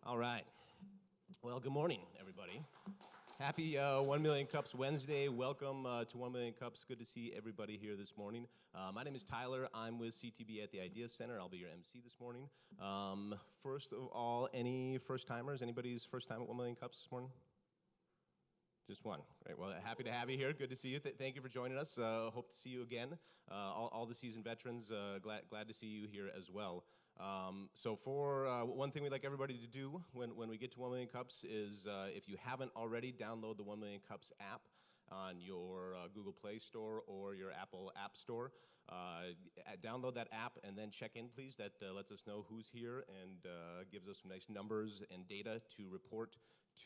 All right. Well, good morning, everybody. Happy 1 Million Cups Wednesday. Welcome to 1 Million Cups. Good to see everybody here this morning. My name is Tyler. I'm with CTB at the Idea Center. I'll be your MC this morning. First of all, any first-timers? Anybody's first time at 1 Million Cups this morning? Just one. Great. Well, happy to have you here. Good to see you. Thank you for joining us. Hope to see you again. All the seasoned veterans, glad to see you here as well. So for one thing we'd like everybody to do when we get to 1 Million Cups is if you haven't already, download the 1 Million Cups app on your Google Play Store or your Apple App Store. Download that app and then check in, please. That lets us know who's here and gives us some nice numbers and data to report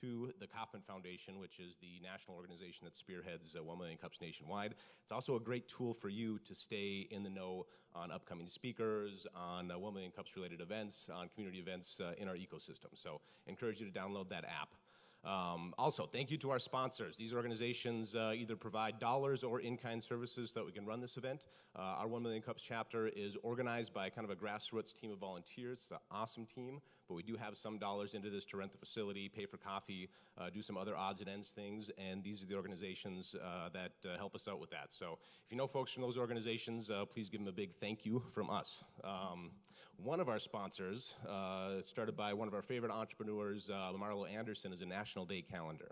to the Kauffman Foundation, which is the national organization that spearheads 1 Million Cups nationwide. It's also a great tool for you to stay in the know on upcoming speakers, on 1 Million Cups related events, on community events in our ecosystem. So encourage you to download that app. Also, thank you to our sponsors. These organizations either provide dollars or in-kind services so that we can run this event. Our 1 Million Cups chapter is organized by kind of a grassroots team of volunteers. It's an awesome team, but we do have some dollars into this to rent the facility, pay for coffee, do some other odds and ends things, and these are the organizations that help us out with that. So if you know folks from those organizations, please give them a big thank you from us. One of our sponsors, started by one of our favorite entrepreneurs, Marlo Anderson, is a National Day calendar.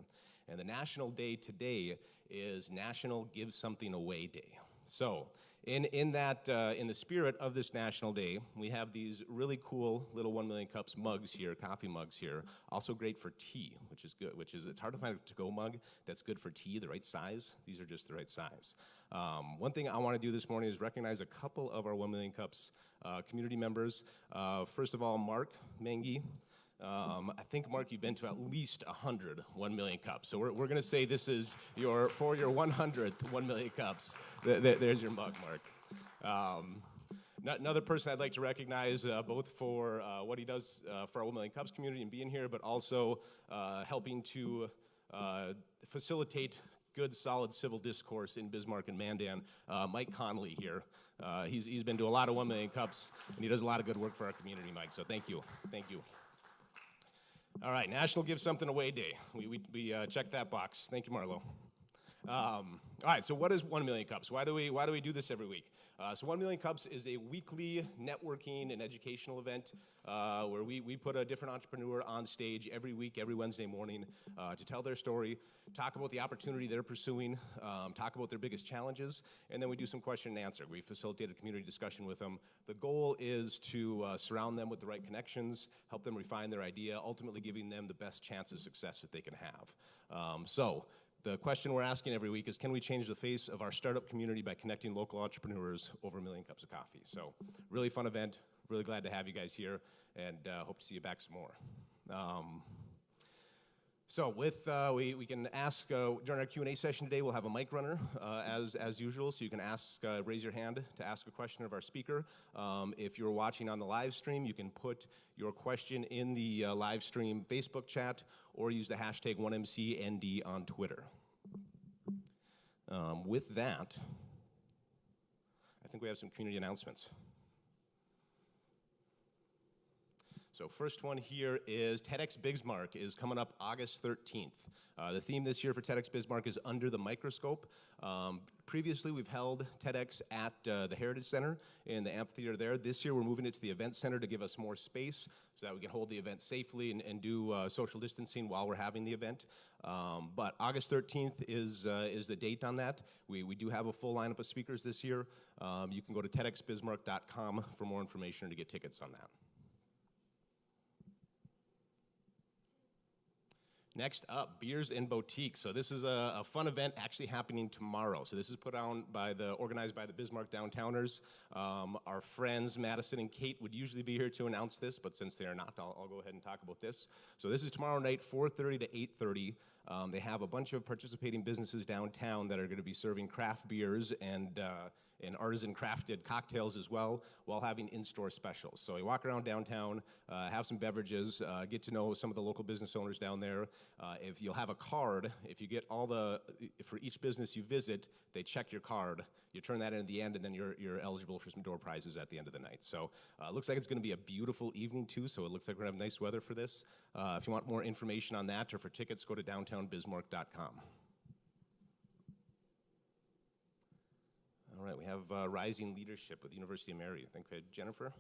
And the National Day today is National Give Something Away Day. So in the spirit of this National Day, we have these really cool little 1 Million Cups mugs here, coffee mugs here. Also great for tea, which is good, it's hard to find a to-go mug that's good for tea, the right size. These are just the right size. One thing I want to do this morning is recognize a couple of our 1 Million Cups community members. First of all, Mark Mengi. I think, Mark, you've been to at least 100 1 Million Cups. So we're going to say this is for your 100th 1 Million Cups. There's your mug, Mark. Another person I'd like to recognize, both for what he does for our 1 Million Cups community and being here, but also helping to facilitate good, solid civil discourse in Bismarck and Mandan, Mike Conley here. He's been to a lot of 1 Million Cups, and he does a lot of good work for our community, Mike, so thank you. Thank you. All right, National Give Something Away Day. We checked that box. Thank you, Marlo. All right, so what is 1 Million Cups? Why do we do this every week? So 1 Million Cups is a weekly networking and educational event where we put a different entrepreneur on stage every week, every Wednesday morning to tell their story, talk about the opportunity they're pursuing, talk about their biggest challenges, and then we do some question and answer. We facilitate a community discussion with them. The goal is to surround them with the right connections, help them refine their idea, ultimately giving them the best chance of success that they can have. So the question we're asking every week is, can we change the face of our startup community by connecting local entrepreneurs over 1 Million Cups of coffee? So really fun event. Really glad to have you guys here, and hope to see you back some more. So we can ask, during our Q&A session today, we'll have a mic runner as usual, so you can raise your hand to ask a question of our speaker. If you're watching on the live stream, you can put your question in the live stream Facebook chat or use the hashtag 1MCND on Twitter. With that, I think we have some community announcements. So first one here is TEDx Bismarck is coming up August 13th. The theme this year for TEDx Bismarck is Under the Microscope. Previously, we've held TEDx at the Heritage Center in the amphitheater there. This year, we're moving it to the event center to give us more space so that we can hold the event safely and do social distancing while we're having the event. But August 13th is the date on that. We do have a full lineup of speakers this year. You can go to TEDxBismarck.com for more information or to get tickets on that. Next up, Beers and Boutique. So this is a fun event actually happening tomorrow. So this is organized by the Bismarck Downtowners. Our friends Madison and Kate would usually be here to announce this, but since they are not, I'll go ahead and talk about this. So this is tomorrow night, 4:30 to 8:30. They have a bunch of participating businesses downtown that are going to be serving craft beers and and artisan crafted cocktails as well, while having in-store specials. So you walk around downtown, have some beverages, get to know some of the local business owners down there. If you'll have a card, if you get for each business you visit, they check your card. You turn that in at the end, and then you're eligible for some door prizes at the end of the night. So it looks like it's going to be a beautiful evening too. So it looks like we're going to have nice weather for this. If you want more information on that or for tickets, go to downtownbismarck.com. All right, we have Rising Leadership with the University of Mary. I think Jennifer.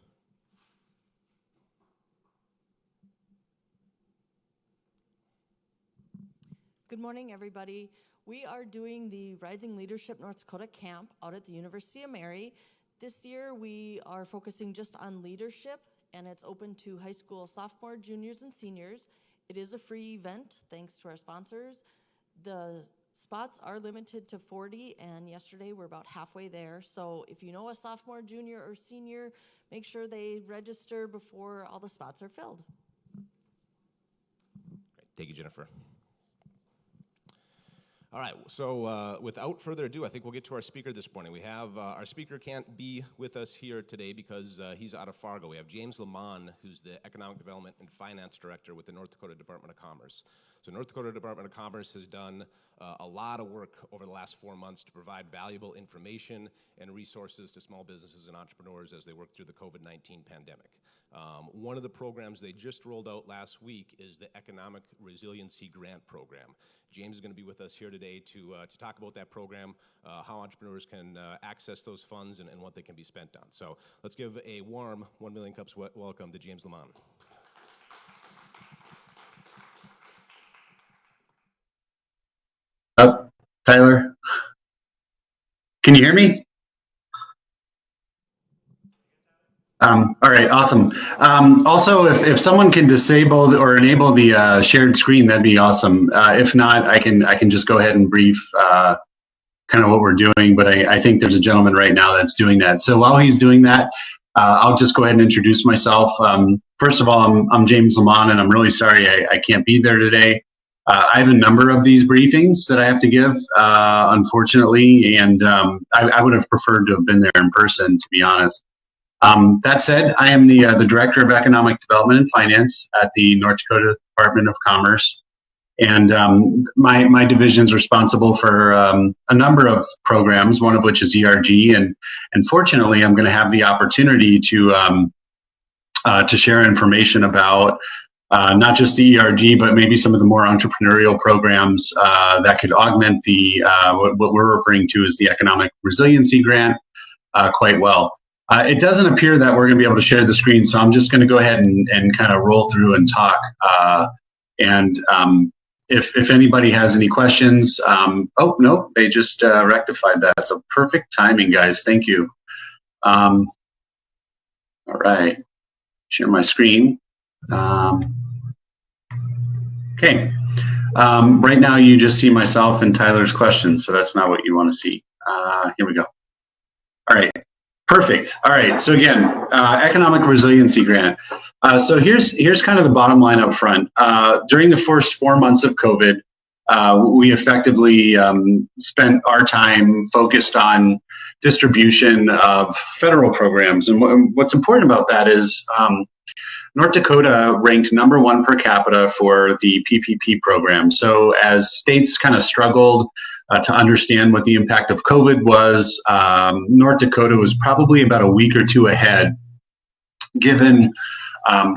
Good morning, everybody. We are doing the Rising Leadership North Dakota camp out at the University of Mary. This year, we are focusing just on leadership, and it's open to high school sophomore, juniors, and seniors. It is a free event, thanks to our sponsors. The spots are limited to 40, and yesterday we're about halfway there. So if you know a sophomore, junior, or senior, make sure they register before all the spots are filled. Great. Thank you, Jennifer. All right, so without further ado, I think we'll get to our speaker this morning. We have, our speaker can't be with us here today because he's out of Fargo. We have James Leiman, who's the Economic Development and Finance Director with the North Dakota Department of Commerce. So North Dakota Department of Commerce has done a lot of work over the last 4 months to provide valuable information and resources to small businesses and entrepreneurs as they work through the COVID-19 pandemic. One of the programs they just rolled out last week is the Economic Resiliency Grant Program. James is going to be with us here today to talk about that program, how entrepreneurs can access those funds and what they can be spent on. So let's give a warm 1 Million Cups welcome to James Leiman. Tyler, can you hear me? All right, awesome. Also, if someone can disable or enable the shared screen, that'd be awesome. If not, I can just go ahead and brief kind of what we're doing, but I think there's a gentleman right now that's doing that. So while he's doing that, I'll just go ahead and introduce myself. First of all, I'm James Leiman, and I'm really sorry I can't be there today. I have a number of these briefings that I have to give, unfortunately, and I would have preferred to have been there in person, to be honest. That said, I am the Director of Economic Development and Finance at the North Dakota Department of Commerce. And my division is responsible for a number of programs, one of which is ERG. And fortunately, I'm going to have the opportunity to share information about not just the ERG, but maybe some of the more entrepreneurial programs that could augment the what we're referring to as the Economic Resiliency Grant quite well. It doesn't appear that we're going to be able to share the screen, so I'm just going to go ahead and kind of roll through and talk. If anybody has any questions, oh, no, they just rectified that. So perfect timing, guys. Thank you. All right. Share my screen. Okay. Right now, you just see myself and Tyler's questions, so that's not what you want to see. Here we go. All right. Perfect. All right. So again, Economic Resiliency Grant. So here's kind of the bottom line up front. During the first 4 months of COVID, we effectively spent our time focused on distribution of federal programs. And what's important about that is North Dakota ranked #1 per capita for the PPP program. So as states kind of struggled to understand what the impact of COVID was, North Dakota was probably about a week or two ahead, given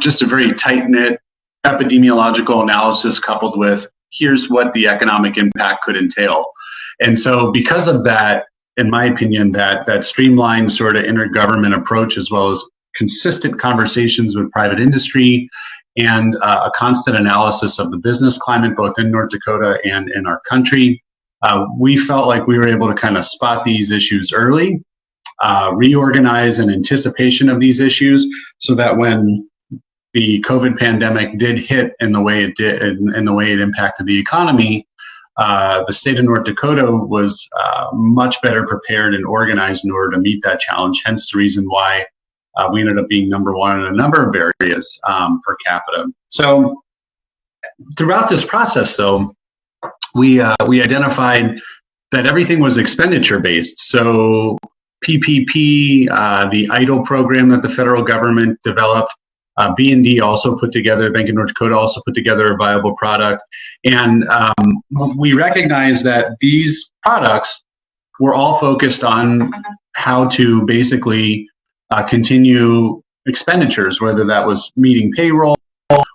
just a very tight-knit epidemiological analysis coupled with here's what the economic impact could entail. And so because of that, in my opinion, that streamlined sort of intergovernment approach, as well as consistent conversations with private industry and a constant analysis of the business climate, both in North Dakota and in our country, we felt like we were able to kind of spot these issues early, reorganize in anticipation of these issues, so that when the COVID pandemic did hit in the way it did, in the way it impacted the economy, the state of North Dakota was much better prepared and organized in order to meet that challenge. Hence the reason why we ended up being #1 in a number of areas per capita. So throughout this process, though, we identified that everything was expenditure based. So PPP, the EIDL program that the federal government developed. B&D also put together, Bank of North Dakota also put together a viable product. And we recognize that these products were all focused on how to basically continue expenditures, whether that was meeting payroll,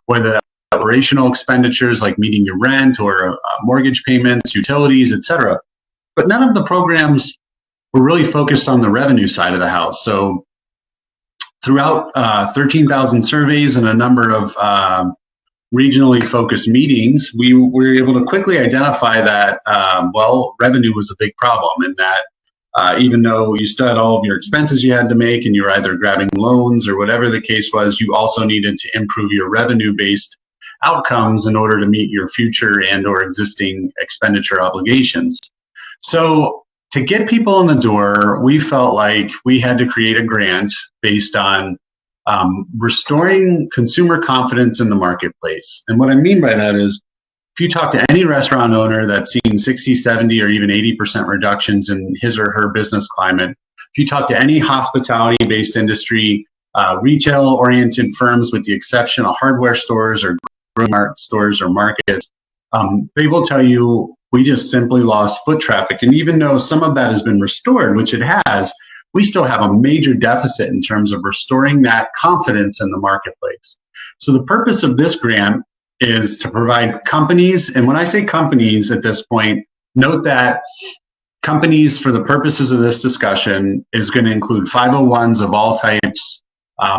whether that was operational expenditures like meeting your rent or mortgage payments, utilities, etc. But none of the programs were really focused on the revenue side of the house. So throughout 13,000 surveys and a number of regionally focused meetings, we were able to quickly identify that, revenue was a big problem, and that even though you still had all of your expenses you had to make and you were either grabbing loans or whatever the case was, you also needed to improve your revenue-based outcomes in order to meet your future and or existing expenditure obligations. So to get people in the door, we felt like we had to create a grant based on restoring consumer confidence in the marketplace. And what I mean by that is, if you talk to any restaurant owner that's seen 60, 70, or even 80% reductions in his or her business climate, if you talk to any hospitality-based industry, retail-oriented firms, with the exception of hardware stores or stores or markets, they will tell you we just simply lost foot traffic. And even though some of that has been restored, which it has, we still have a major deficit in terms of restoring that confidence in the marketplace. So the purpose of this grant is to provide companies, and when I say companies at this point, note that companies, for the purposes of this discussion, is going to include 501s of all types,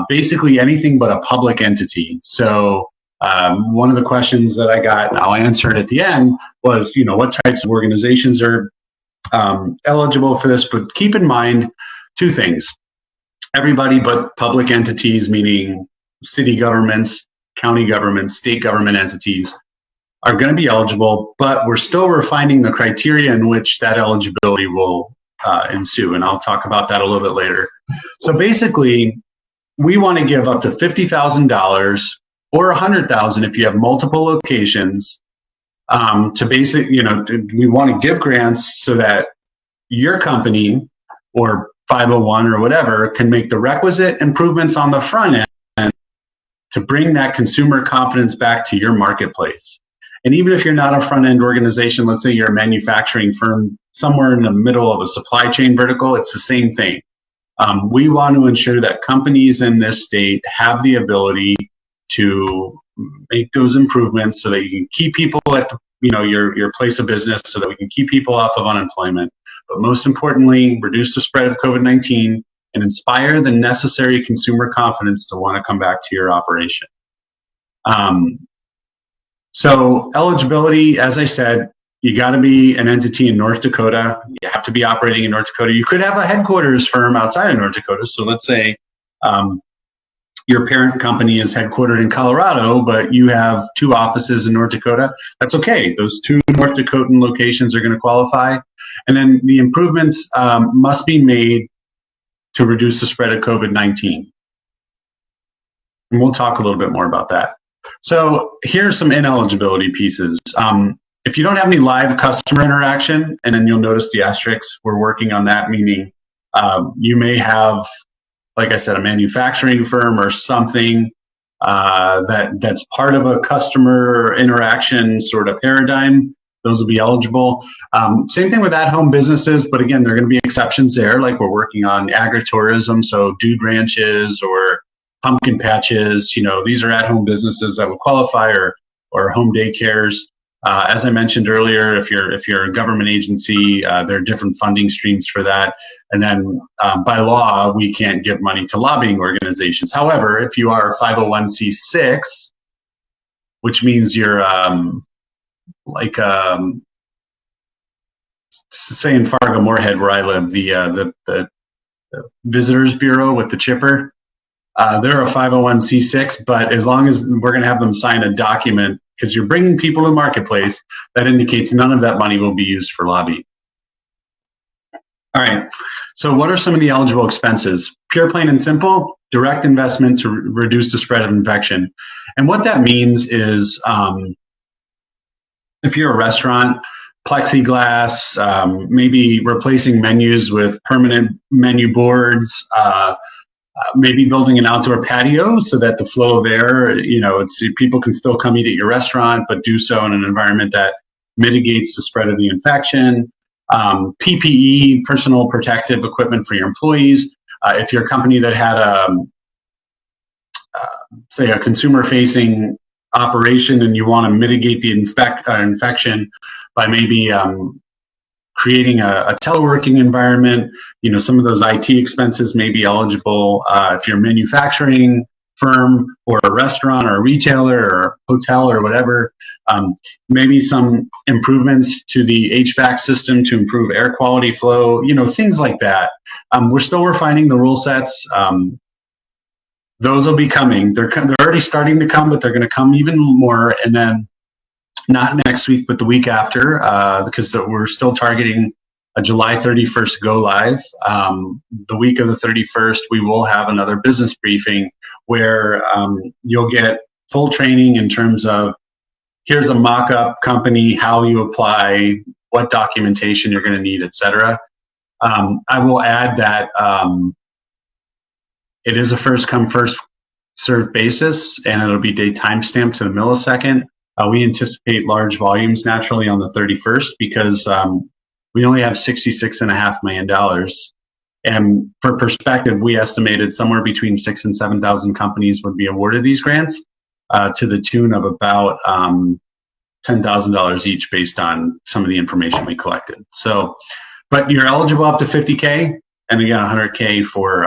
basically anything but a public entity. So one of the questions that I got, and I'll answer it at the end, was, what types of organizations are eligible for this? But keep in mind two things. Everybody but public entities, meaning city governments, county governments, state government entities, are going to be eligible, but we're still refining the criteria in which that eligibility will ensue. And I'll talk about that a little bit later. So basically, we want to give up to $50,000 or $100,000 if you have multiple locations to we want to give grants so that your company or 501 or whatever can make the requisite improvements on the front end to bring that consumer confidence back to your marketplace. And even if you're not a front end organization, let's say you're a manufacturing firm somewhere in the middle of a supply chain vertical, it's the same thing. We want to ensure that companies in this state have the ability to make those improvements so that you can keep people at your place of business, so that we can keep people off of unemployment. But most importantly, reduce the spread of COVID-19 and inspire the necessary consumer confidence to want to come back to your operation. So eligibility, as I said, you got to be an entity in North Dakota. You have to be operating in North Dakota. You could have a headquarters firm outside of North Dakota. So let's say your parent company is headquartered in Colorado, but you have 2 offices in North Dakota. That's okay. Those 2 North Dakotan locations are going to qualify. And then the improvements must be made to reduce the spread of COVID-19. And we'll talk a little bit more about that. So here's some ineligibility pieces. If you don't have any live customer interaction, and then you'll notice the asterisks, we're working on that, meaning you may have, like I said, a manufacturing firm or something that's part of a customer interaction sort of paradigm. Those will be eligible. Same thing with at-home businesses, but again, there are going to be exceptions there. Like we're working on agritourism, so dude ranches or pumpkin patches. These are at-home businesses that would qualify, or home daycares. As I mentioned earlier, if you're a government agency, there are different funding streams for that. And then by law, we can't give money to lobbying organizations. However, if you are a 501c6, which means you're say in Fargo Moorhead, where I live, the Visitors Bureau with the chipper, they're a 501c6, but as long as we're going to have them sign a document, because you're bringing people to the marketplace, that indicates none of that money will be used for lobbying. All right, so what are some of the eligible expenses? Pure, plain, and simple, direct investment to reduce the spread of infection. And what that means is, if you're a restaurant, plexiglass, maybe replacing menus with permanent menu boards, maybe building an outdoor patio so that the flow of air, people can still come eat at your restaurant, but do so in an environment that mitigates the spread of the infection. PPE, personal protective equipment for your employees. If you're a company that had say a consumer-facing operation and you want to mitigate the infection by maybe creating a teleworking environment, some of those IT expenses may be eligible. If you're a manufacturing firm or a restaurant or a retailer or a hotel or whatever, maybe some improvements to the HVAC system to improve air quality flow, things like that. We're still refining the rule sets. Those will be coming. They're already starting to come, but they're going to come even more. And then not next week, but the week after, because we're still targeting a July 31st go live. The week of the 31st, we will have another business briefing where you'll get full training in terms of here's a mock-up company, how you apply, what documentation you're going to need, etc. I will add that it is a first come, first served basis, and it'll be date timestamped to the millisecond. We anticipate large volumes naturally on the 31st because we only have $66.5 million. And for perspective, we estimated somewhere between 6,000 and 7,000 companies would be awarded these grants to the tune of about $10,000 each based on some of the information we collected. So, but you're eligible up to 50K, and again, 100K for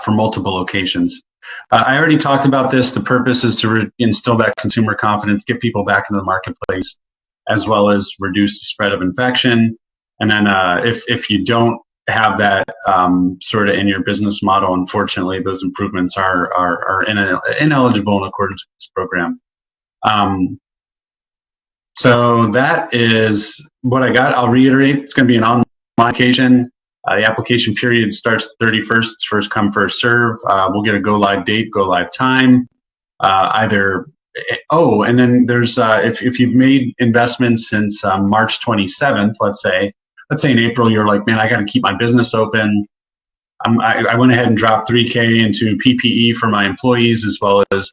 multiple locations. I already talked about this. The purpose is to instill that consumer confidence, get people back into the marketplace, as well as reduce the spread of infection. And then if you don't have that sort of in your business model, unfortunately, those improvements are ineligible in accordance with this program. So that is what I got. I'll reiterate, it's going to be an online application. The application period starts 31st. It's first come, first serve. We'll get a go live date, go live time. And then there's if you've made investments since March 27th, let's say in April, you're like, man, I got to keep my business open. I went ahead and dropped 3K into PPE for my employees, as well as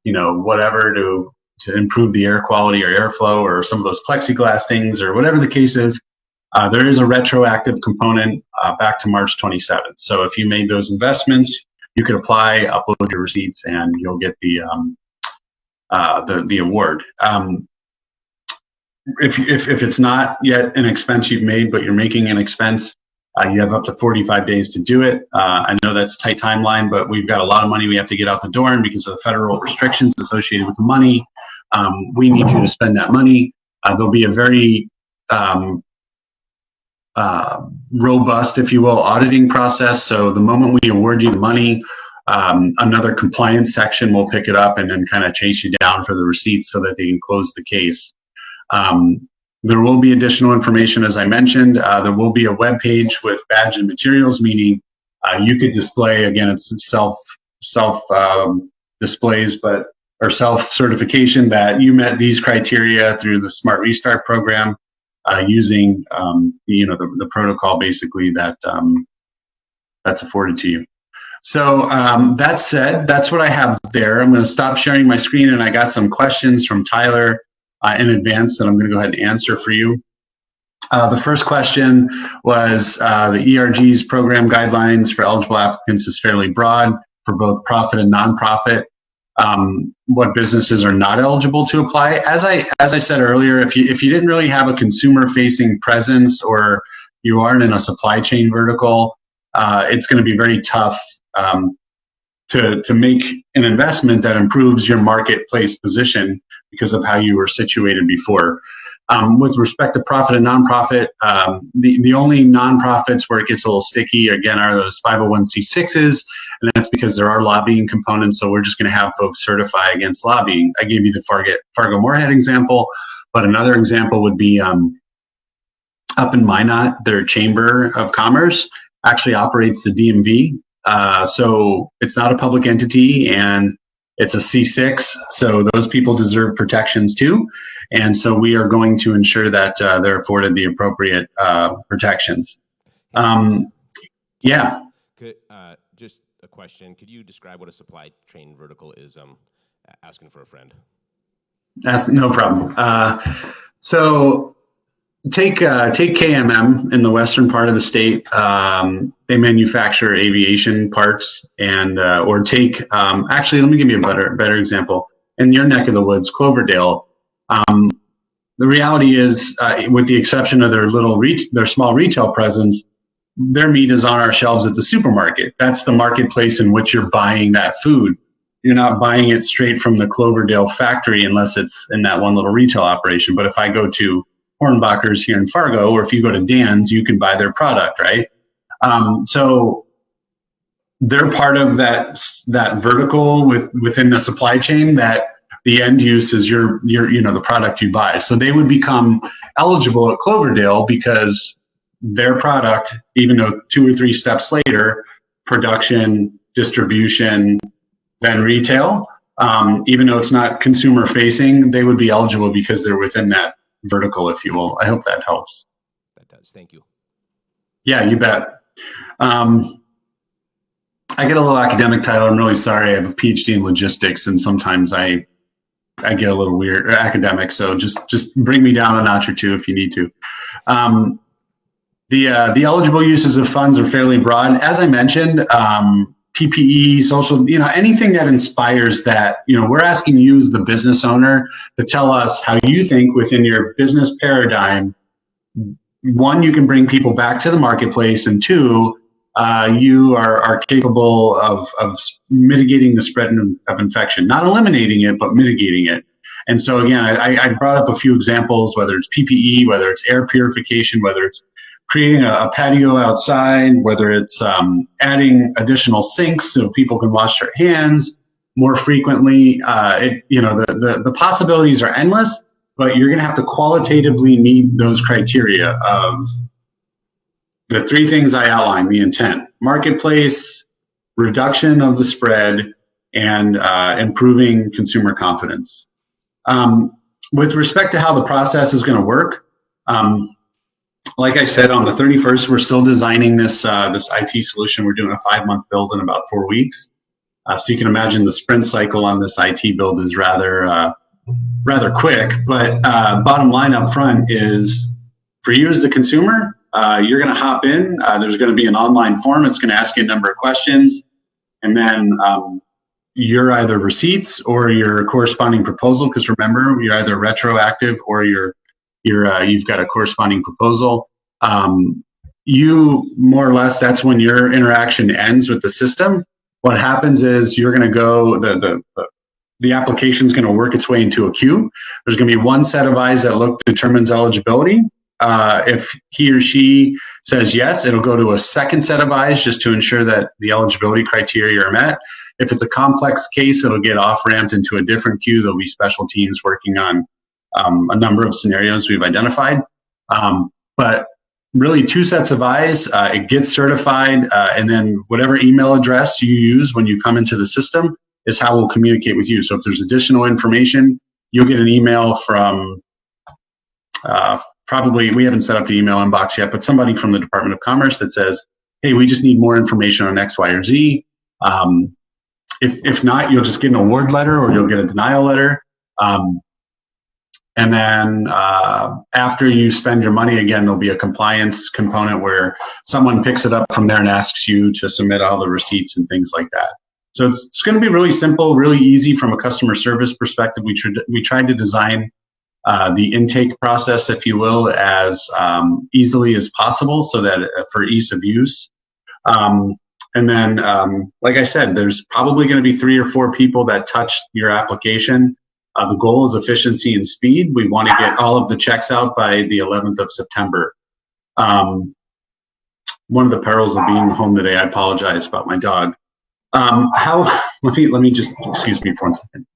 whatever to improve the air quality or airflow, or some of those plexiglass things, or whatever the case is. There is a retroactive component back to March 27th. So if you made those investments, you could apply, upload your receipts, and you'll get the award. If it's not yet an expense you've made, but you're making an expense, you have up to 45 days to do it. I know that's a tight timeline, but we've got a lot of money we have to get out the door, and because of the federal restrictions associated with the money, we need you to spend that money. There'll be a very robust, if you will, auditing process. So the moment we award you the money, another compliance section will pick it up and then kind of chase you down for the receipts so that they can close the case. There will be additional information, as I mentioned. There will be a web page with badge and materials, meaning you could display, again, it's self displays, but or self certification that you met these criteria through the Smart Restart program. Using the protocol basically that's afforded to you. So that said, that's what I have there. I'm going to stop sharing my screen, and I got some questions from Tyler in advance that I'm going to go ahead and answer for you. The first question was the ERG's program guidelines for eligible applicants is fairly broad for both profit and nonprofit. What businesses are not eligible to apply? As I said earlier, if you didn't really have a consumer-facing presence, or you aren't in a supply chain vertical, it's going to be very tough to make an investment that improves your marketplace position because of how you were situated before. With respect to profit and nonprofit, the only nonprofits where it gets a little sticky, again, are those 501c6s, and that's because there are lobbying components, so we're just going to have folks certify against lobbying. I gave you the Fargo-Moorhead example, but another example would be up in Minot, their Chamber of Commerce actually operates the DMV, so it's not a public entity, and It's a C6, so those people deserve protections too. And so we are going to ensure that they're afforded the appropriate protections. Yeah. Just a question. Could you describe what a supply chain vertical is? Asking for a friend. That's no problem. So take KMM in the western part of the state. They manufacture aviation parts, and or take actually, let me give you a better example. In your neck of the woods, Cloverdale. The reality is, with the exception of their small retail presence, their meat is on our shelves at the supermarket. That's the marketplace in which you're buying that food. You're not buying it straight from the Cloverdale factory unless it's in that one little retail operation. But if I go to Hornbacher's here in Fargo, or if you go to Dan's, you can buy their product, right? So they're part of that vertical within the supply chain that the end use is your the product you buy. So they would become eligible at Cloverdale because their product, even though 2 or 3 steps later, production, distribution, then retail, even though it's not consumer facing, they would be eligible because they're within that vertical, if you will. I hope that helps. That does. Thank you. Yeah, you bet. I get a little academic, Tyler. I'm really sorry. I have a PhD in logistics, and sometimes I get a little weird academic. So just bring me down a notch or two if you need to. The eligible uses of funds are fairly broad. As I mentioned, PPE, social, anything that inspires that, we're asking you as the business owner to tell us how you think within your business paradigm, one, you can bring people back to the marketplace, and two, you are capable of mitigating the spread of infection, not eliminating it, but mitigating it. And so again, I brought up a few examples, whether it's PPE, whether it's air purification, whether it's creating a patio outside, whether it's adding additional sinks so people can wash their hands more frequently. The possibilities are endless, but you're going to have to qualitatively meet those criteria of the 3 things I outlined: the intent, marketplace, reduction of the spread, and improving consumer confidence. With respect to how the process is going to work, like I said, on the 31st, we're still designing this IT solution. We're doing a 5-month build in about 4 weeks. So you can imagine the sprint cycle on this IT build is rather quick. But bottom line up front is, for you as the consumer, you're going to hop in. There's going to be an online form. It's going to ask you a number of questions, and then your either receipts or your corresponding proposal. Because remember, you're either retroactive or you've got a corresponding proposal. You more or less, that's when your interaction ends with the system. What happens is you're going to go, the application is going to work its way into a queue. There's going to be one set of eyes that determines eligibility. If he or she says yes, it'll go to a second set of eyes just to ensure that the eligibility criteria are met. If it's a complex case, it'll get off-ramped into a different queue. There'll be special teams working on a number of scenarios we've identified. But really 2 sets of eyes, it gets certified, and then whatever email address you use when you come into the system is how we'll communicate with you. So if there's additional information, you'll get an email from probably, we haven't set up the email inbox yet, but somebody from the Department of Commerce that says, hey, we just need more information on X, Y, or Z. If not, you'll just get an award letter or you'll get a denial letter. And then after you spend your money, again, there'll be a compliance component where someone picks it up from there and asks you to submit all the receipts and things like that. So it's going to be really simple, really easy from a customer service perspective. We tried to design the intake process, if you will, as easily as possible so that for ease of use. And then, like I said, there's probably going to be 3 or 4 people that touch your application. The goal is efficiency and speed. We want to get all of the checks out by the 11th of September. One of the perils of being home today, I apologize about my dog. Let me just, excuse me for 1 second.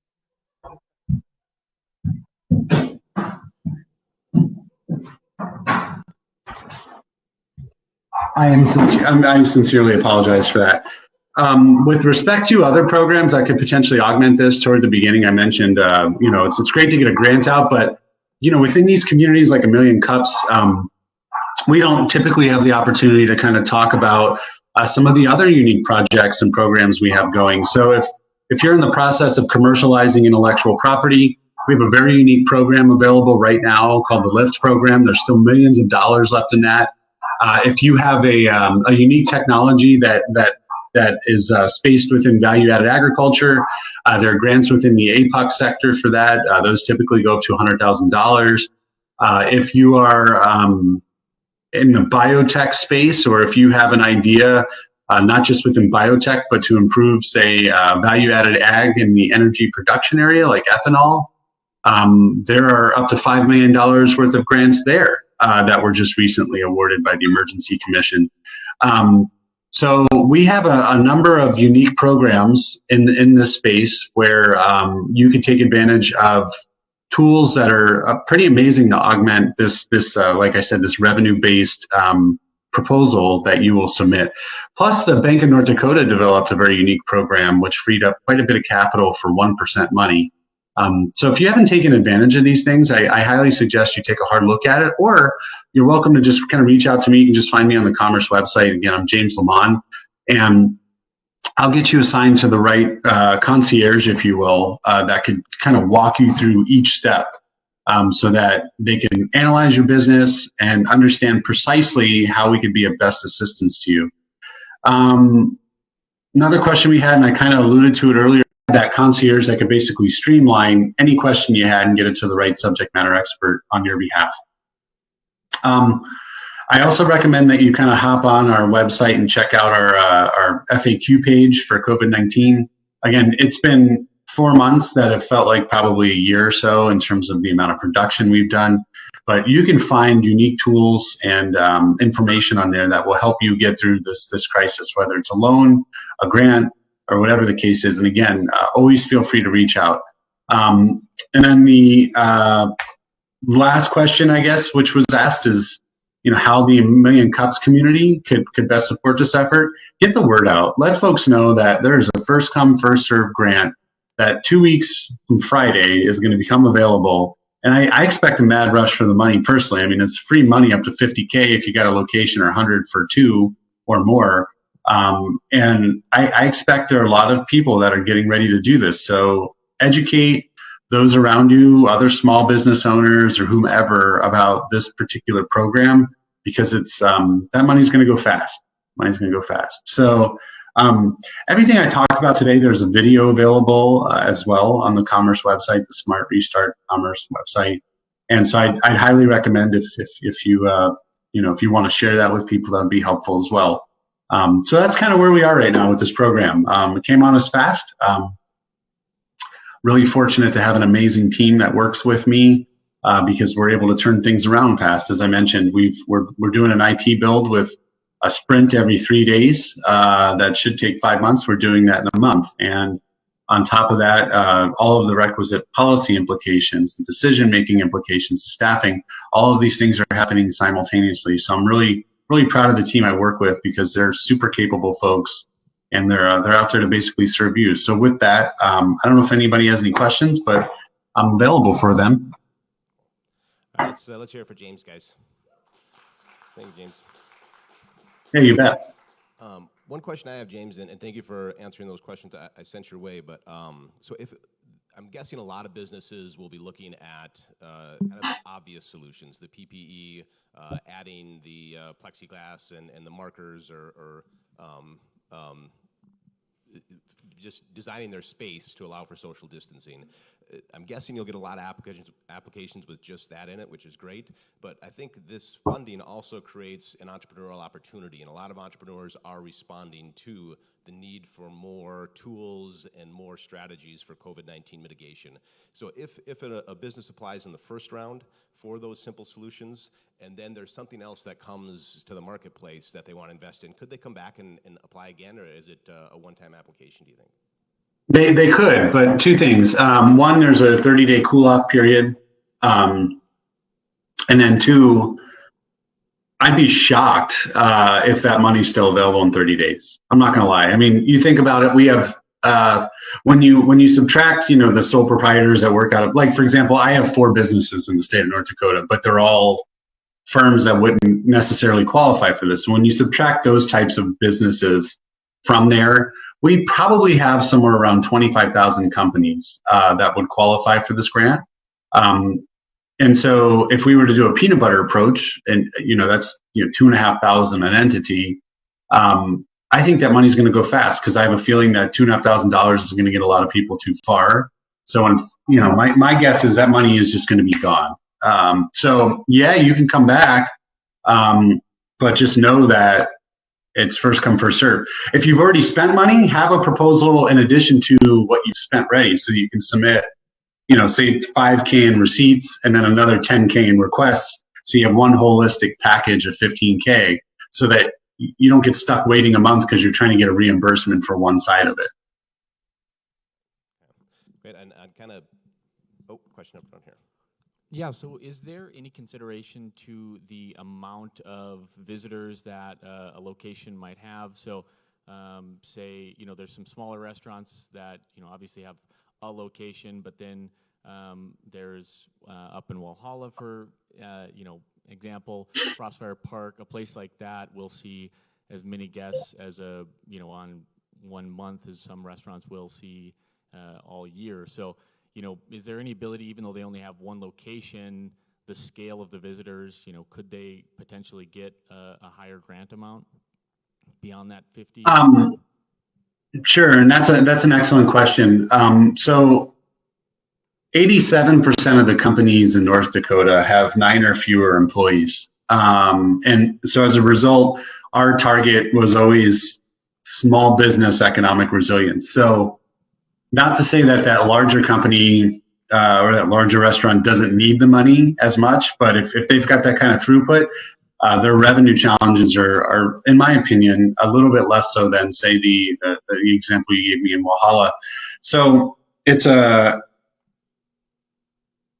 I sincerely apologize for that. With respect to other programs that could potentially augment this, toward the beginning, I mentioned, it's great to get a grant out, but, within these communities like A Million Cups, we don't typically have the opportunity to kind of talk about some of the other unique projects and programs we have going. So if you're in the process of commercializing intellectual property, we have a very unique program available right now called the LIFT program. There's still millions of dollars left in that. If you have a unique technology that is spaced within value-added agriculture, there are grants within the APUC sector for that. Those typically go up to $100,000. If you are in the biotech space, or if you have an idea, not just within biotech, but to improve, say, value-added ag in the energy production area, like ethanol, there are up to $5 million worth of grants there that were just recently awarded by the Emergency Commission. So we have a number of unique programs in this space where you can take advantage of tools that are pretty amazing to augment this like I said, this revenue-based proposal that you will submit. Plus, the Bank of North Dakota developed a very unique program which freed up quite a bit of capital for 1% money. So if you haven't taken advantage of these things, I highly suggest you take a hard look at it, or you're welcome to just kind of reach out to me. You can just find me on the Commerce website. Again, I'm James Leiman, and I'll get you assigned to the right concierge, if you will, that could kind of walk you through each step so that they can analyze your business and understand precisely how we could be of best assistance to you. Another question we had, and I kind of alluded to it earlier, that concierge that could basically streamline any question you had and get it to the right subject matter expert on your behalf. I also recommend that you kind of hop on our website and check out our FAQ page for COVID-19. Again, it's been 4 months that have felt like probably a year or so in terms of the amount of production we've done, but you can find unique tools and information on there that will help you get through this crisis, whether it's a loan, a grant, or whatever the case is. And again, always feel free to reach out. And then the last question, I guess, which was asked is, how the Million Cups community could best support this effort. Get the word out. Let folks know that there is a first come, first served grant that 2 weeks from Friday is going to become available. And I expect a mad rush for the money personally. I mean, it's free money up to $50K if you got a location, or 100 for 2 or more. And I expect there are a lot of people that are getting ready to do this. So educate those around you, other small business owners or whomever, about this particular program, because it's that money's going to go fast. Money's going to go fast. So everything I talked about today, there's a video available as well on the Commerce website, the Smart Restart Commerce website. And so I'd highly recommend if you if you want to share that with people, that would be helpful as well. So that's kind of where we are right now with this program. It came on us fast. Really fortunate to have an amazing team that works with me because we're able to turn things around fast. As I mentioned, we're doing an IT build with a sprint every 3 days. That should take 5 months. We're doing that in a month. And on top of that, all of the requisite policy implications, the decision-making implications, the staffing, all of these things are happening simultaneously. So I'm really proud of the team I work with, because they're super capable folks, and they're out there to basically serve you. So with that, I don't know if anybody has any questions, but I'm available for them. All right, let's hear it for James, guys. Thank you, James. Yeah, you bet. One question I have, James, and thank you for answering those questions I sent your way. But so if I'm guessing a lot of businesses will be looking at kind of the obvious solutions, the PPE, adding the plexiglass and the markers, or just designing their space to allow for social distancing. I'm guessing you'll get a lot of applications with just that in it, which is great. But I think this funding also creates an entrepreneurial opportunity, and a lot of entrepreneurs are responding to the need for more tools and more strategies for COVID-19 mitigation. So if a business applies in the first round for those simple solutions, and then there's something else that comes to the marketplace that they want to invest in, could they come back and apply again, or is it a one-time application, do you think? They could, but two things. One, there's a 30-day cool-off period. And then two, I'd be shocked if that money's still available in 30 days. I'm not going to lie. I mean, you think about it. We have when you subtract, the sole proprietors that work out of, like, for example, I have 4 businesses in the state of North Dakota, but they're all firms that wouldn't necessarily qualify for this. And when you subtract those types of businesses from there, we probably have somewhere around 25,000 companies that would qualify for this grant. And so if we were to do a peanut butter approach, and that's 2,500 an entity, I think that money's going to go fast, because I have a feeling that $2,500 is going to get a lot of people too far. So, my guess is that money is just going to be gone. So yeah, you can come back, but just know that it's first come, first serve. If you've already spent money, have a proposal in addition to what you've spent ready, so you can submit, say $5K in receipts and then another $10K in requests. So you have one holistic package of $15K, so that you don't get stuck waiting a month because you're trying to get a reimbursement for one side of it. Great, and kind of, question up front here. Yeah, so is there any consideration to the amount of visitors that a location might have? So say, there's some smaller restaurants that, obviously have a location, but then there's up in Walhalla, for, example, Crossfire Park, a place like that will see as many guests as on 1 month as some restaurants will see all year. So, is there any ability, even though they only have one location, the scale of the visitors, could they potentially get a higher grant amount beyond that 50? Sure, and that's an excellent question. So 87% of the companies in North Dakota have 9 or fewer employees. And so as a result, our target was always small business economic resilience. So not to say that larger company or that larger restaurant doesn't need the money as much, but if they've got that kind of throughput, their revenue challenges are, in my opinion, a little bit less so than, say, the example you gave me in Walhalla. So it's not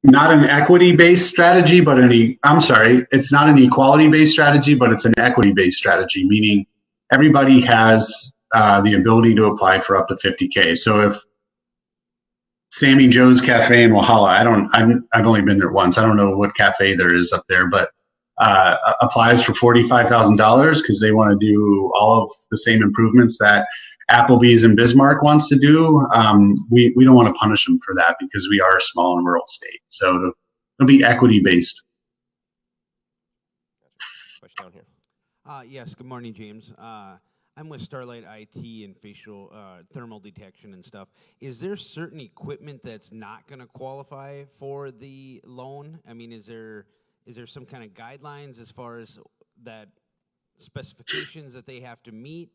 an equity-based strategy, but it's not an equality-based strategy, but it's an equity-based strategy, meaning everybody has the ability to apply for up to 50K. So if Sammy Joe's Cafe in Walhalla, I've only been there once. I don't know what cafe there is up there, but applies for $45,000 because they want to do all of the same improvements that Applebee's in Bismarck wants to do. We don't want to punish them for that, because we are a small and rural state. So it'll be equity based. Question down here. Yes, good morning, James. I'm with Starlight IT and facial thermal detection and stuff. Is there certain equipment that's not going to qualify for the loan? I mean, is there some kind of guidelines as far as that specifications that they have to meet?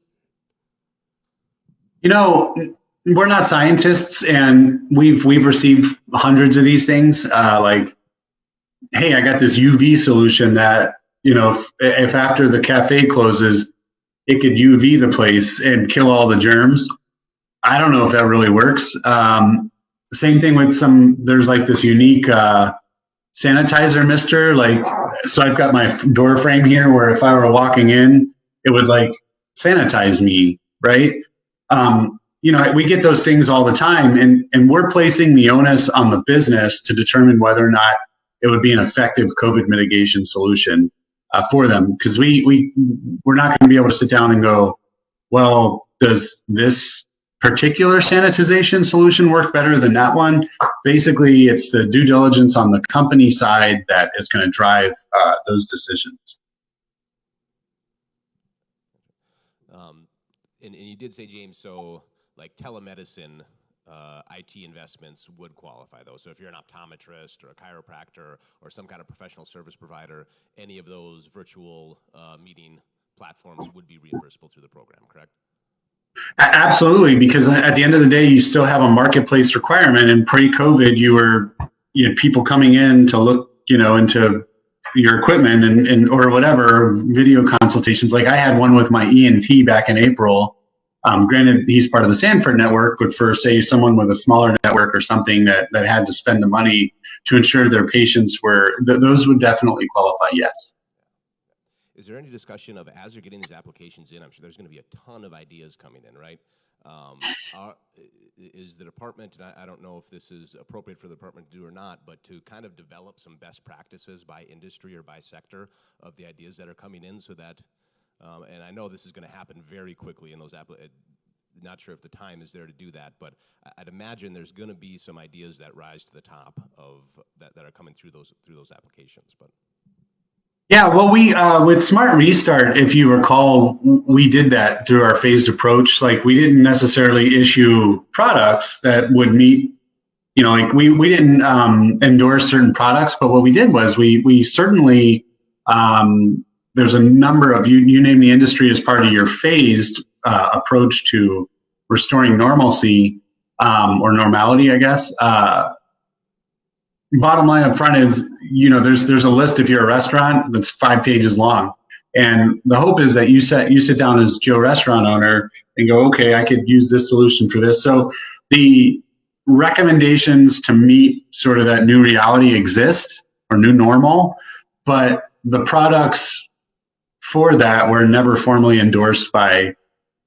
We're not scientists, and we've received hundreds of these things. Like, hey, I got this UV solution that, if after the cafe closes, it could UV the place and kill all the germs. I don't know if that really works. Same thing with there's like this unique sanitizer mister. So I've got my door frame here where if I were walking in, it would sanitize me, right? We get those things all the time, and we're placing the onus on the business to determine whether or not it would be an effective COVID mitigation solution for them, because we're not going to be able to sit down and go, well, does this particular sanitization solution work better than that one? Basically, it's the due diligence on the company side that is going to drive those decisions. And you did say, James, so telemedicine IT investments would qualify though. So if you're an optometrist or a chiropractor or some kind of professional service provider, any of those virtual meeting platforms would be reimbursable through the program, correct? Absolutely, because at the end of the day, you still have a marketplace requirement. And pre-COVID, you were people coming in to look into your equipment and or whatever, video consultations. Like I had one with my ENT back in April. Granted, he's part of the Sanford network, but for, say, someone with a smaller network or something that had to spend the money to ensure their patients those would definitely qualify, yes. is there any discussion of, as you're getting these applications in, I'm sure there's going to be a ton of ideas coming in, right? Is the department, and I don't know if this is appropriate for the department to do or not, but to kind of develop some best practices by industry or by sector of the ideas that are coming in, so that, and I know this is going to happen very quickly in those not sure if the time is there to do that, but I'd imagine there's going to be some ideas that rise to the top of that are coming through those applications. But yeah, well, we with Smart Restart, if you recall, we did that through our phased approach. Like, we didn't necessarily issue products that would meet, like we didn't endorse certain products, but what we did was we certainly there's a number of you name the industry as part of your phased approach to restoring normalcy or normality, I guess. Bottom line up front is, there's a list if you're a restaurant that's 5 pages long, and the hope is that you sit down as Joe restaurant owner and go, okay, I could use this solution for this. So the recommendations to meet sort of that new reality exist, or new normal, but the products for that were never formally endorsed by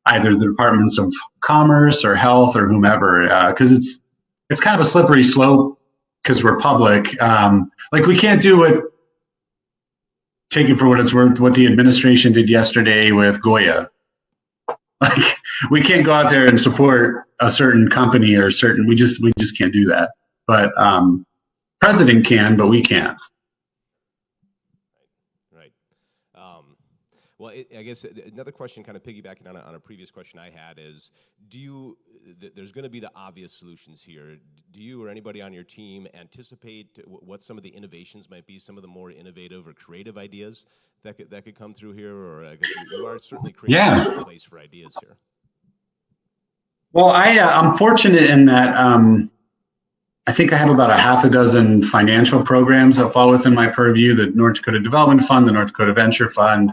either the departments of commerce or health or whomever, because it's kind of a slippery slope because we're public. Like, we can't do what, take it for what it's worth, what the administration did yesterday with Goya. Like, we can't go out there and support a certain company or we just can't do that. But president can, but we can't. Right. Well, I guess another question, kind of piggybacking on a previous question I had, is, there's going to be the obvious solutions here. Do you or anybody on your team anticipate what some of the innovations might be, some of the more innovative or creative ideas that could come through here? Or you are certainly creating a place for ideas here. Well, I'm fortunate in that I think I have about a half a dozen financial programs that fall within my purview: the North Dakota Development Fund, the North Dakota Venture Fund,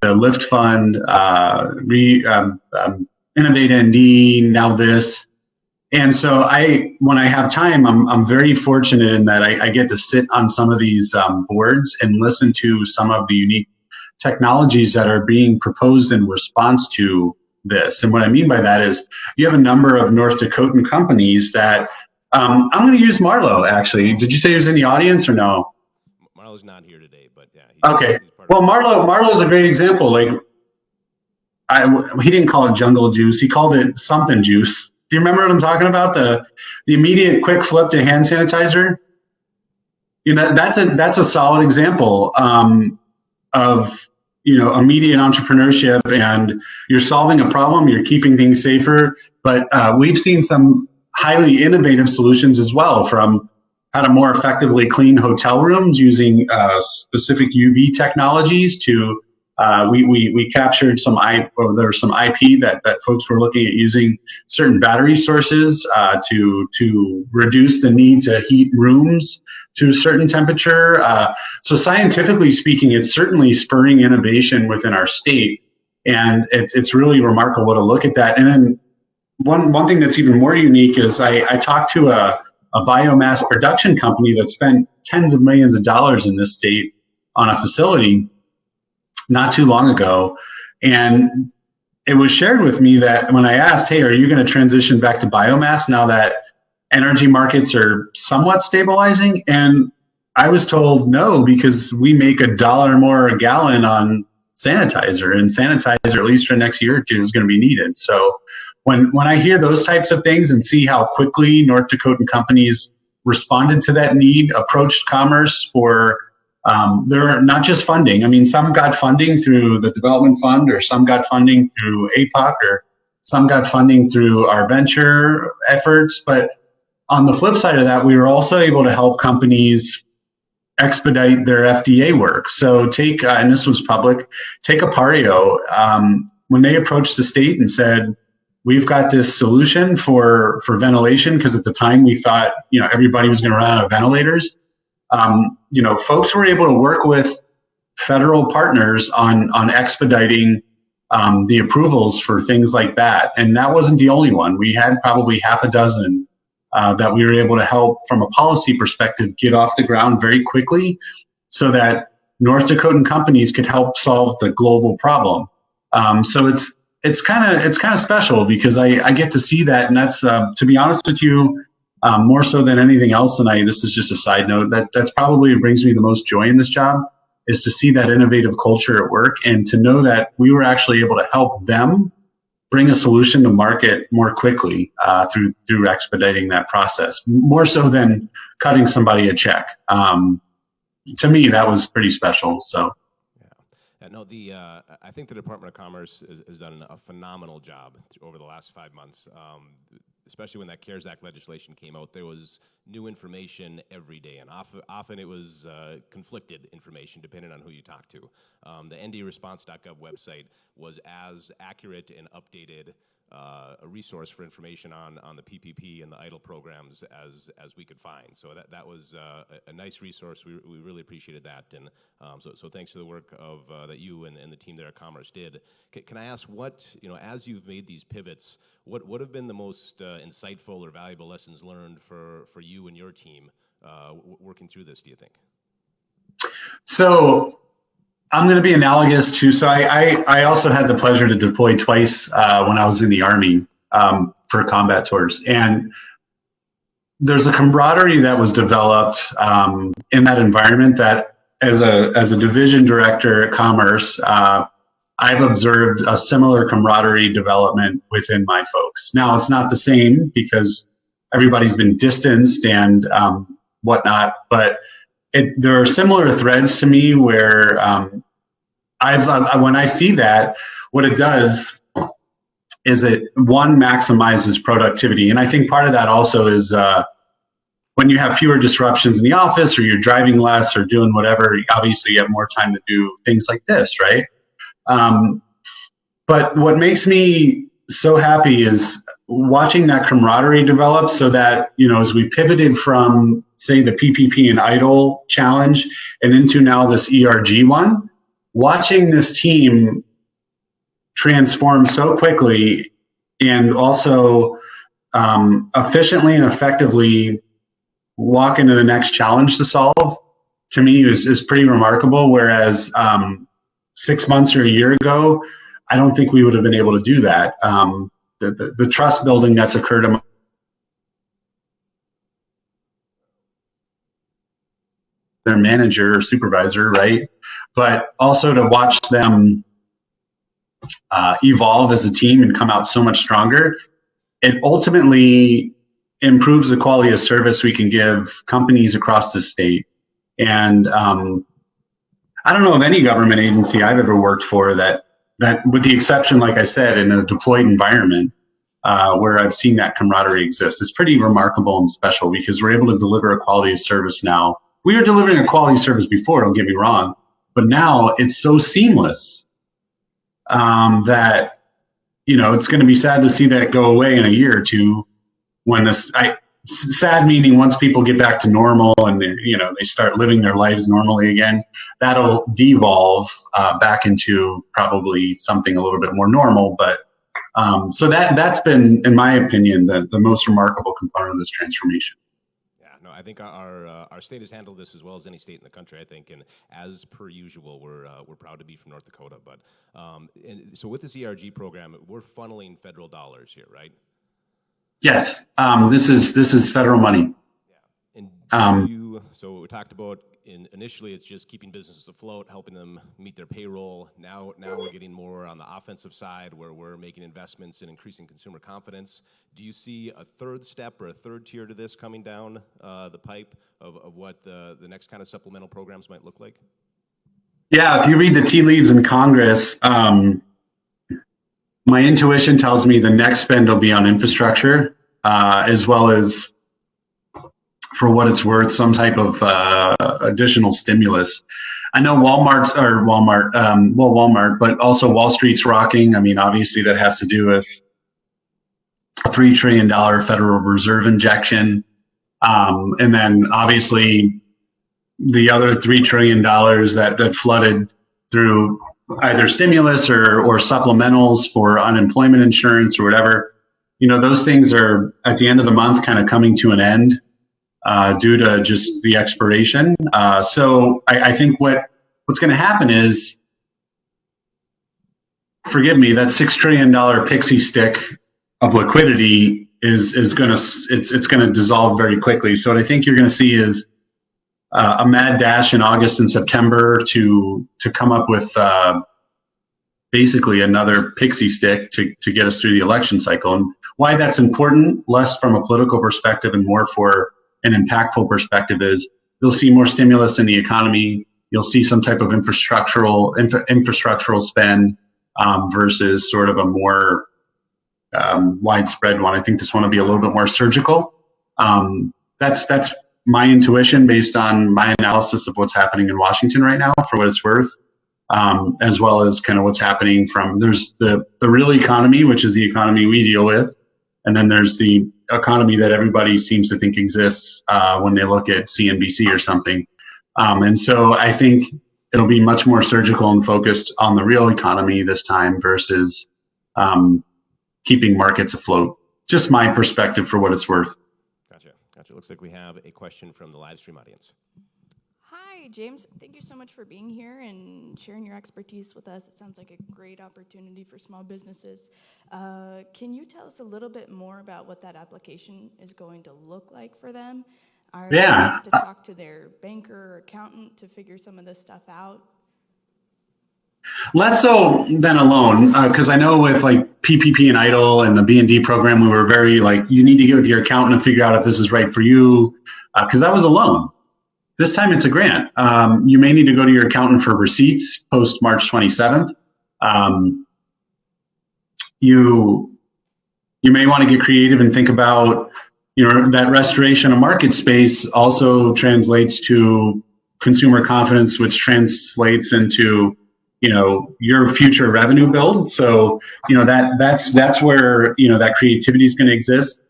the Lift Fund, Innovate ND, now this. And so when I have time, I'm very fortunate in that I get to sit on some of these boards and listen to some of the unique technologies that are being proposed in response to this. And what I mean by that is, you have a number of North Dakotan companies that, I'm going to use Marlo, actually. Did you say he was in the audience or no? Marlo's not here today, but yeah. Okay. Well, Marlo's a great example. Like, he didn't call it jungle juice. He called it something juice. Do you remember what I'm talking about? The immediate quick flip to hand sanitizer. That's a solid example of immediate entrepreneurship, and you're solving a problem, you're keeping things safer. But we've seen some highly innovative solutions as well, from how to more effectively clean hotel rooms using specific UV technologies to we captured there was some IP that folks were looking at using certain battery sources to reduce the need to heat rooms to a certain temperature. So scientifically speaking, it's certainly spurring innovation within our state, and it's really remarkable to look at that. And then one thing that's even more unique is I talked to a biomass production company that spent tens of millions of dollars in this state on a facility not too long ago. And it was shared with me that when I asked, hey, are you going to transition back to biomass now that energy markets are somewhat stabilizing? And I was told no, because we make $1 more a gallon on sanitizer, and sanitizer, at least for the next year or two, is going to be needed. So when I hear those types of things and see how quickly North Dakotan companies responded to that need, approached commerce for they're not just funding. I mean, some got funding through the development fund, or some got funding through APOC, or some got funding through our venture efforts. But on the flip side of that, we were also able to help companies expedite their FDA work. So and this was public, take Apario. When they approached the state and said, we've got this solution for ventilation, because at the time we thought, everybody was going to run out of ventilators. Folks were able to work with federal partners on expediting the approvals for things like that. And that wasn't the only one. We had probably half a dozen that we were able to help from a policy perspective get off the ground very quickly, so that North Dakotan companies could help solve the global problem. So it's kind of special because I get to see that, and that's to be honest with you, more so than anything else. And this is just a side note, that's probably what brings me the most joy in this job, is to see that innovative culture at work and to know that we were actually able to help them bring a solution to market more quickly through expediting that process, more so than cutting somebody a check. To me, that was pretty special. So. No, I think the Department of Commerce has done a phenomenal job over the last 5 months. Especially when that CARES Act legislation came out, there was new information every day, and often it was conflicted information depending on who you talk to. The ndresponse.gov website was as accurate and updated a resource for information on the PPP and the EIDL programs as we could find. So that was a nice resource. We really appreciated that, and so thanks to the work of that you and the team there at Commerce did. Can I ask what, as you've made these pivots, what have been the most insightful or valuable lessons learned for you and your team working through this, do you think? So I'm going to be analogous to, so I also had the pleasure to deploy twice when I was in the Army for combat tours. And there's a camaraderie that was developed in that environment that as a division director at Commerce, I've observed a similar camaraderie development within my folks. Now, it's not the same because everybody's been distanced and whatnot, but there are similar threads to me where when I see that, what it does is it, one, maximizes productivity. And I think part of that also is when you have fewer disruptions in the office or you're driving less or doing whatever, obviously you have more time to do things like this, right? But what makes me so happy is watching that camaraderie develop so that, as we pivoted from, say, the PPP and EIDL challenge and into now this ERG one, watching this team transform so quickly and also efficiently and effectively walk into the next challenge to solve, to me is pretty remarkable. Whereas 6 months or a year ago, I don't think we would have been able to do that. The trust building that's occurred among their manager or supervisor, right? But also to watch them evolve as a team and come out so much stronger, it ultimately improves the quality of service we can give companies across the state. And I don't know of any government agency I've ever worked for that with the exception, like I said, in a deployed environment where I've seen that camaraderie exist. It's pretty remarkable and special because we're able to deliver a quality of service now. We were delivering a quality service before, don't get me wrong, but now it's so seamless that, it's going to be sad to see that go away in a year or two when sad meaning once people get back to normal and, they start living their lives normally again, that'll devolve back into probably something a little bit more normal. But so that's been, in my opinion, the most remarkable component of this transformation. No, I think our state has handled this as well as any state in the country, I think, and as per usual, we're proud to be from North Dakota. But and so with this ERG program, we're funneling federal dollars here, right? Yes, this is federal money. Yeah, and so we talked about initially it's just keeping businesses afloat, helping them meet their payroll. Now we're getting more on the offensive side where we're making investments in increasing consumer confidence. Do you see a third step or a third tier to this coming down the pipe of what the next kind of supplemental programs might look like? Yeah, if you read the tea leaves in Congress, my intuition tells me the next spend will be on infrastructure, as well as, for what it's worth, some type of additional stimulus. I know Walmart, but also Wall Street's rocking. I mean, obviously that has to do with a $3 trillion Federal Reserve injection. And then obviously the other $3 trillion that flooded through either stimulus or supplementals for unemployment insurance or whatever. Those things are at the end of the month kind of coming to an end due to just the expiration. So I think what what's going to happen is, forgive me, that $6 trillion pixie stick of liquidity is going to it's going to dissolve very quickly. So what I think you're going to see is a mad dash in August and September to come up with basically another pixie stick to get us through the election cycle. And why that's important, less from a political perspective and more for an impactful perspective, is you'll see more stimulus in the economy. You'll see some type of infrastructural spend versus sort of a more widespread one. I think this one will be a little bit more surgical. That's my intuition based on my analysis of what's happening in Washington right now, for what it's worth, as well as kind of what's happening there's the real economy, which is the economy we deal with, and then there's the economy that everybody seems to think exists when they look at CNBC or something. And so I think it'll be much more surgical and focused on the real economy this time versus keeping markets afloat. Just my perspective for what it's worth. Gotcha. Looks like we have a question from the live stream audience. Hi, James. Thank you so much for being here and sharing your expertise with us. It sounds like a great opportunity for small businesses. Can you tell us a little bit more about what that application is going to look like for them? Are they going to have to talk to their banker or accountant to figure some of this stuff out? Less so than a loan, because I know with like PPP and EIDL and the B&D program, we were very like, you need to get with your accountant and figure out if this is right for you, because that was a loan. This time it's a grant. You may need to go to your accountant for receipts post March 27th. You may want to get creative and think about, that restoration of market space also translates to consumer confidence, which translates into your future revenue build. So that's where that creativity is going to exist.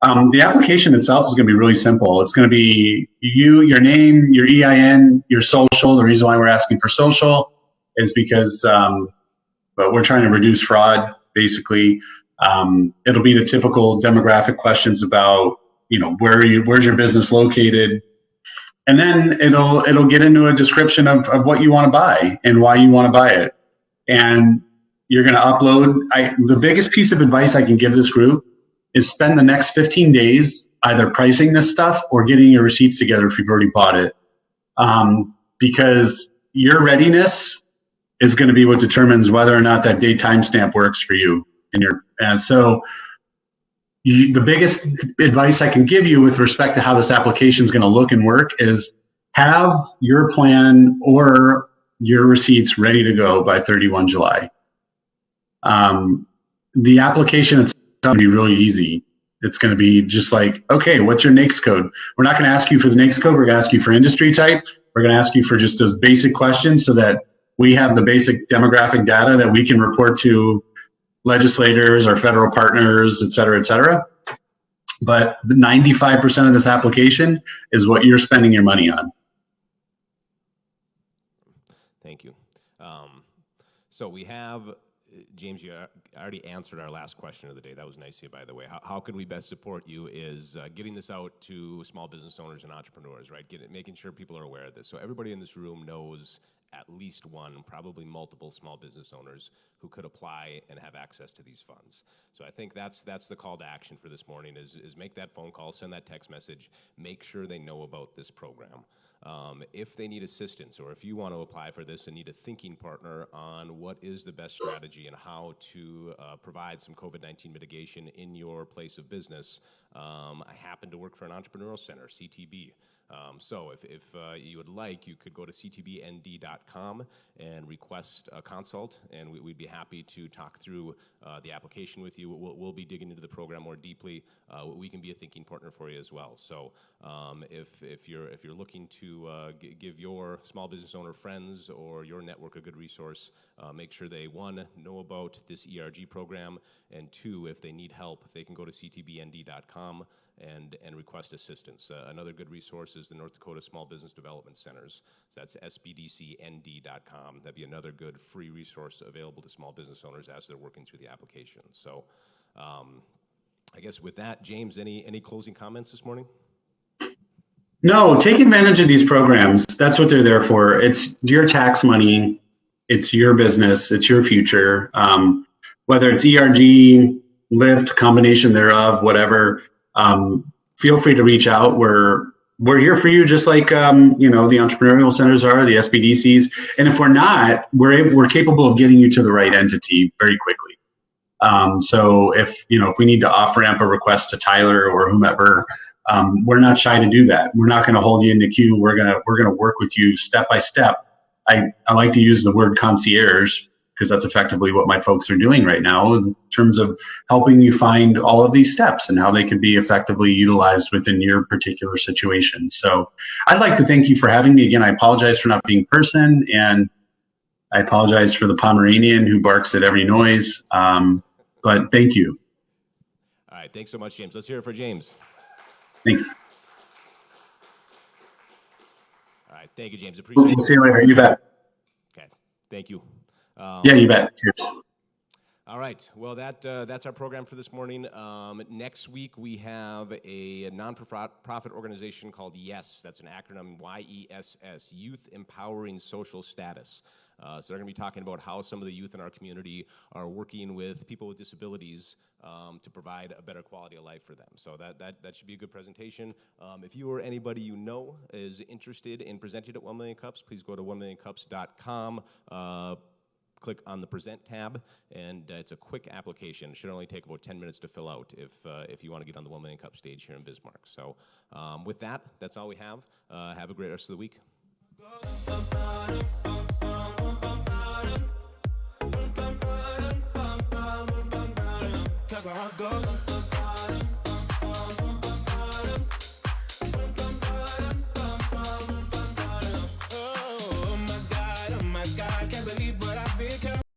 The application itself is going to be really simple. It's going to be your name, your EIN, your social. The reason why we're asking for social is because we're trying to reduce fraud. Basically, it'll be the typical demographic questions about where's your business located. And then it'll get into a description of what you want to buy and why you want to buy it. And you're going to upload. The biggest piece of advice I can give this group is spend the next 15 days either pricing this stuff or getting your receipts together if you've already bought it. Because your readiness is going to be what determines whether or not that date timestamp works for you. The biggest advice I can give you with respect to how this application is going to look and work is have your plan or your receipts ready to go by 31 July. The application itself is going to be really easy. It's going to be just like, okay, what's your NAICS code? We're not going to ask you for the NAICS code. We're going to ask you for industry type. We're going to ask you for just those basic questions so that we have the basic demographic data that we can report to legislators, our federal partners, et cetera, et cetera. But 95% of this application is what you're spending your money on. Thank you. So we have, James, you already answered our last question of the day. That was nice of you, by the way. How can we best support you is getting this out to small business owners and entrepreneurs, right? Making sure people are aware of this. So everybody in this room knows at least one, probably multiple small business owners who could apply and have access to these funds. So I think that's the call to action for this morning is make that phone call, send that text message, make sure they know about this program. If they need assistance or if you want to apply for this and need a thinking partner on what is the best strategy and how to provide some COVID-19 mitigation in your place of business, I happen to work for an entrepreneurial center, CTB. So if you would like, you could go to ctbnd.com and request a consult, and we'd be happy to talk through the application with you. We'll be digging into the program more deeply. We can be a thinking partner for you as well. So if you're looking to give your small business owner friends or your network a good resource, make sure they, one, know about this ERG program, and two, if they need help, they can go to ctbnd.com and request assistance. Another good resource is the North Dakota Small Business Development Centers. So that's sbdcnd.com. That'd be another good free resource available to small business owners as they're working through the application. So I guess with that, James, any closing comments this morning? No, take advantage of these programs. That's what they're there for. It's your tax money. It's your business. It's your future. Whether it's ERG, Lyft, combination thereof, whatever. Feel free to reach out. We're here for you, just like the entrepreneurial centers are, the SBDCs. And if we're not, we're capable of getting you to the right entity very quickly. So if we need to off ramp a request to Tyler or whomever, we're not shy to do that. We're not going to hold you in the queue. We're gonna work with you step by step. I like to use the word concierge because that's effectively what my folks are doing right now in terms of helping you find all of these steps and how they can be effectively utilized within your particular situation. So I'd like to thank you for having me again. I apologize for not being in person, and I apologize for the Pomeranian who barks at every noise. But thank you. All right, thanks so much, James. Let's hear it for James. Thanks. All right, thank you, James. Appreciate it. We'll see you later. You bet. Okay, thank you. Yeah, you bet. Cheers. All right. Well, that's our program for this morning. Next week we have a non-profit organization called YES. That's an acronym, YESS, Youth Empowering Social Status. So they're going to be talking about how some of the youth in our community are working with people with disabilities to provide a better quality of life for them. So that should be a good presentation. If you or anybody you know is interested in presenting at 1 Million Cups, please go to 1millioncups.com. Click on the Present tab, and it's a quick application. It should only take about 10 minutes to fill out if you want to get on the 1 Million Cup stage here in Bismarck. So with that, that's all we have. Have a great rest of the week. That's where I go.